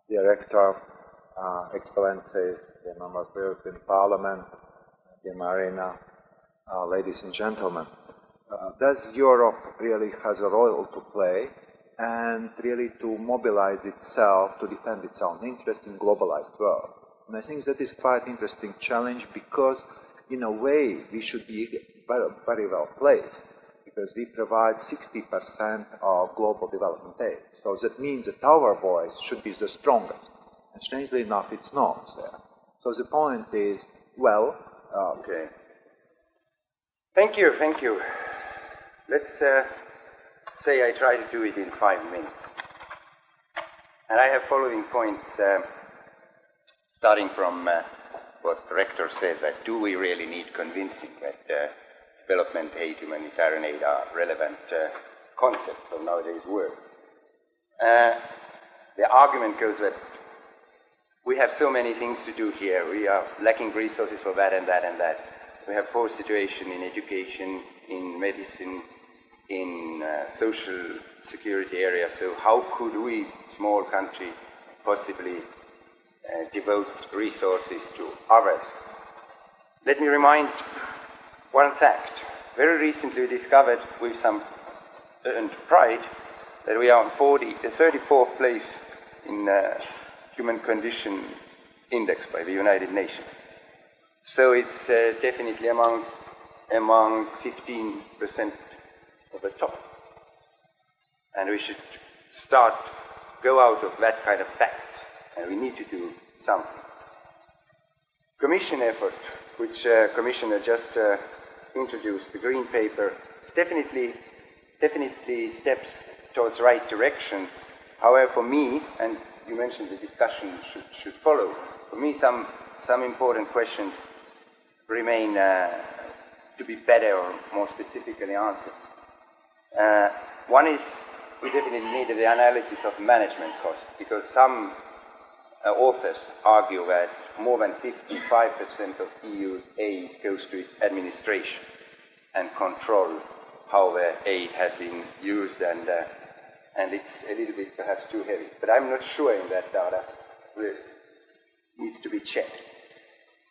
Director, Excellencies, dear members of the European Parliament, dear Marina, ladies and gentlemen. Does Europe really has a role to play and really to mobilize itself to defend its own interest in globalized world? And I think that is quite an interesting challenge because, in a way, we should be very well placed because we provide 60% of global development aid. So that means that our voice should be the strongest. And strangely enough, it's not there. So the point is, well... Okay. Thank you, thank you. Let's say I try to do it in 5 minutes. And I have following points, starting from what the rector said, that do we really need convincing that development aid, humanitarian aid are relevant concepts of nowadays work. The argument goes that we have so many things to do here. We are lacking resources for that and that and that. We have poor situation in education, in medicine, in social security area. So how could we, small country, possibly devote resources to others? Let me remind one fact. Very recently we discovered with some earned pride that we are on the 34th place in Human Condition Index by the United Nations. So it's definitely among 15% of the top. And we should go out of that kind of facts, and we need to do something. Commission effort, which Commissioner just introduced, the Green Paper, is definitely steps towards the right direction. However, for me, and you mentioned the discussion should follow, for me some important questions remain to be better or more specifically answered. One is, we definitely need the analysis of management costs, because some authors argue that more than 55% of EU's aid goes to its administration and control how the aid has been used, and it's a little bit perhaps too heavy. But I'm not sure in that data. It needs to be checked.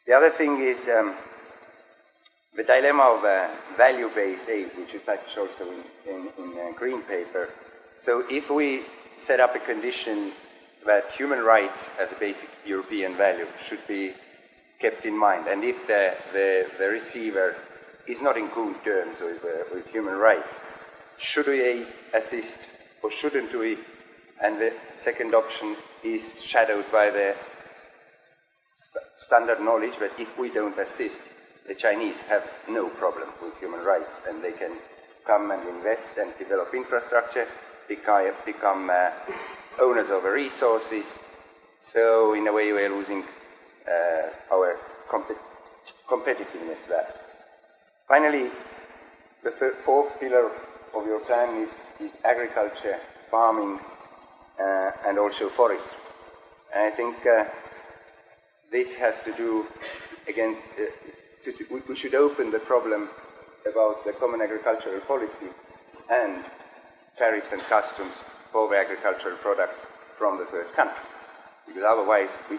The other thing is the dilemma of value-based aid, which is touched also in Green Paper. So if we set up a condition that human rights as a basic European value should be kept in mind, and if the receiver is not in good terms with human rights, should we assist or shouldn't we? And the second option is shadowed by the standard knowledge that if we don't assist, the Chinese have no problem with human rights, and they can come and invest and develop infrastructure, become owners of the resources. So in a way we're losing our competitiveness there. Finally, the fourth pillar of your plan is agriculture, farming, and also forestry. And I think this has to do against, we should open the problem about the common agricultural policy and tariffs and customs for the agricultural products from the third country. Because otherwise we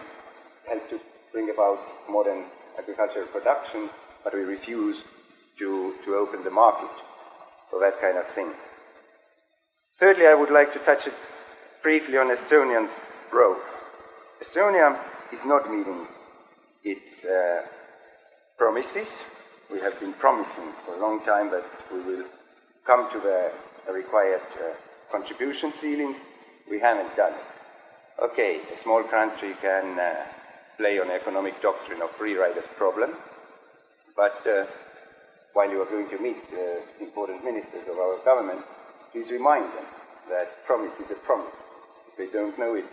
help to bring about modern agricultural production, but we refuse to open the market for that kind of thing. Thirdly, I would like to touch briefly on Estonia's role. Estonia is not meeting its promises. We have been promising for a long time that we will come to the required contribution ceiling. We haven't done it. Okay, a small country can play on economic doctrine of free riders problem, but while you are going to meet important ministers of our government, please remind them that promise is a promise. If they don't know it,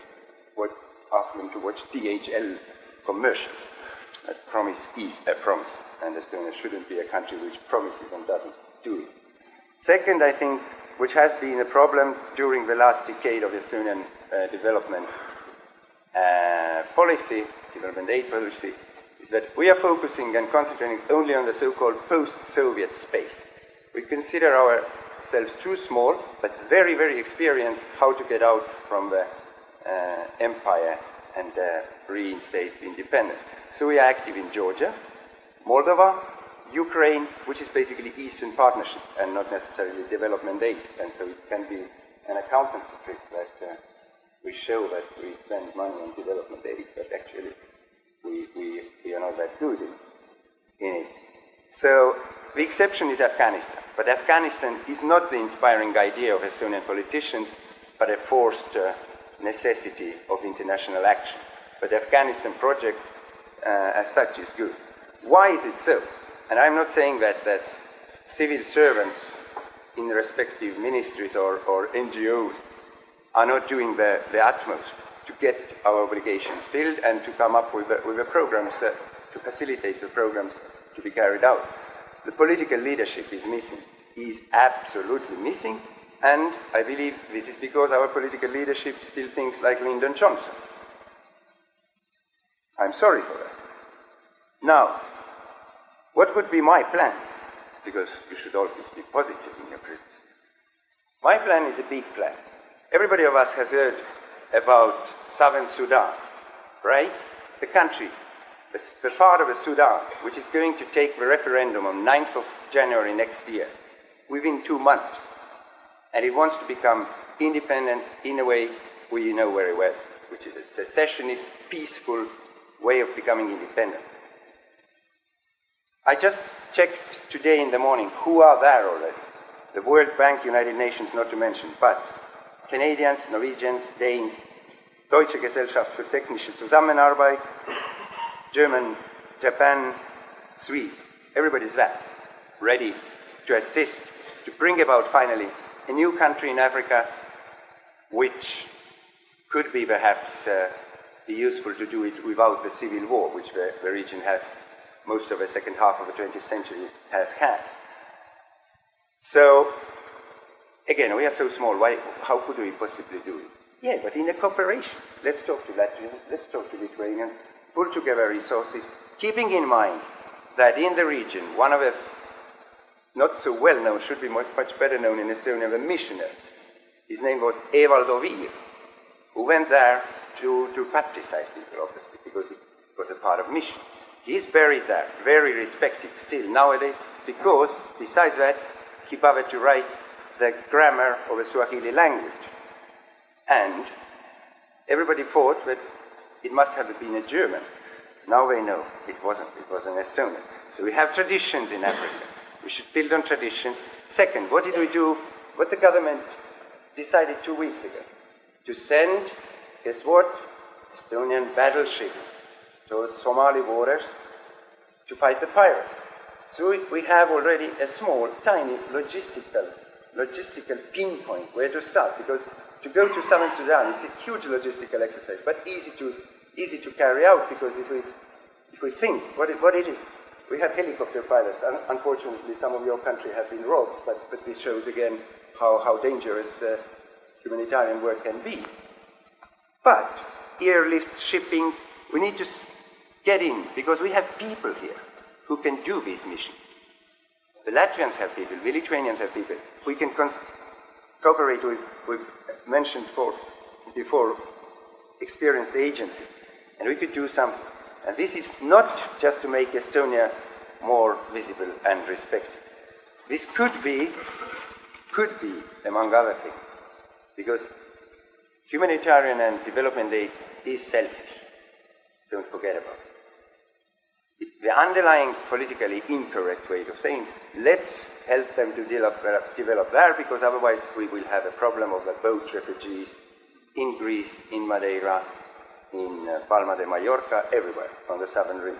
ask them to watch DHL commercials. That promise is a promise, and Estonia shouldn't be a country which promises and doesn't do it. Second, I think, which has been a problem during the last decade of Estonian development policy, development aid policy, is that we are focusing and concentrating only on the so-called post-Soviet space. We consider ourselves too small, but very, very experienced how to get out from the empire and reinstate independence. So we are active in Georgia, Moldova, Ukraine, which is basically Eastern Partnership and not necessarily development aid. And so it can be an accountancy trick that we show that we spend money on development aid, but actually we are not that good in it. So the exception is Afghanistan. But Afghanistan is not the inspiring idea of Estonian politicians, but a forced necessity of international action. But the Afghanistan project as such is good. Why is it so? And I'm not saying that civil servants in the respective ministries or NGOs are not doing the utmost to get our obligations filled and to come up with the programs, to facilitate the programs to be carried out. The political leadership is missing, is absolutely missing, and I believe this is because our political leadership still thinks like Lyndon Johnson. I'm sorry for that. Now, what would be my plan? Because you should always be positive in your criticism. My plan is a big plan. Everybody of us has heard about Southern Sudan, right? The country, the part of the Sudan, which is going to take the referendum on 9th of January next year, within 2 months. And it wants to become independent in a way we know very well, which is a secessionist, peaceful way of becoming independent. I just checked today in the morning who are there already. The World Bank, United Nations, not to mention, but Canadians, Norwegians, Danes, Deutsche Gesellschaft für technische Zusammenarbeit, German, Japan, Swedes, everybody's there, ready to assist, to bring about finally a new country in Africa, which could be perhaps be useful to do it without the civil war, which the region has, most of the second half of the 20th century has had. So, again, we are so small, how could we possibly do it? Yeah, but in a cooperation. Let's talk to Latvians, let's talk to Lithuanians, pull together resources, keeping in mind that in the region, one of the not so well known, should be much better known in Estonia, the missionary. His name was Evald Oviir, who went there to patricize people, obviously, because it was a part of mission. He is buried there, very respected still nowadays, because, besides that, he bothered to write the grammar of the Swahili language. And everybody thought that it must have been a German. Now they know it wasn't, it was an Estonian. So we have traditions in Africa. We should build on traditions. Second, what did we do? What the government decided 2 weeks ago? To send, guess what? Estonian battleship towards Somali waters to fight the pirates. So we have already a small, tiny logistical pinpoint where to start, because to go to Southern Sudan, it's a huge logistical exercise, but easy to carry out, because if we think what it is, we have helicopter pilots. Unfortunately, some of your country have been robbed, but this shows again how dangerous humanitarian work can be. But airlift, shipping, we need to get in, because we have people here who can do this mission. The Latvians have people, the Lithuanians have people. We can cooperate with mentioned before experienced agencies, and we could do something. And this is not just to make Estonia more visible and respected. This could be, among other things, because humanitarian and development aid is selfish. Don't forget about it. The underlying politically incorrect way of saying, let's help them to develop there, because otherwise we will have a problem of the boat refugees in Greece, in Madeira, in Palma de Mallorca, everywhere on the southern rim.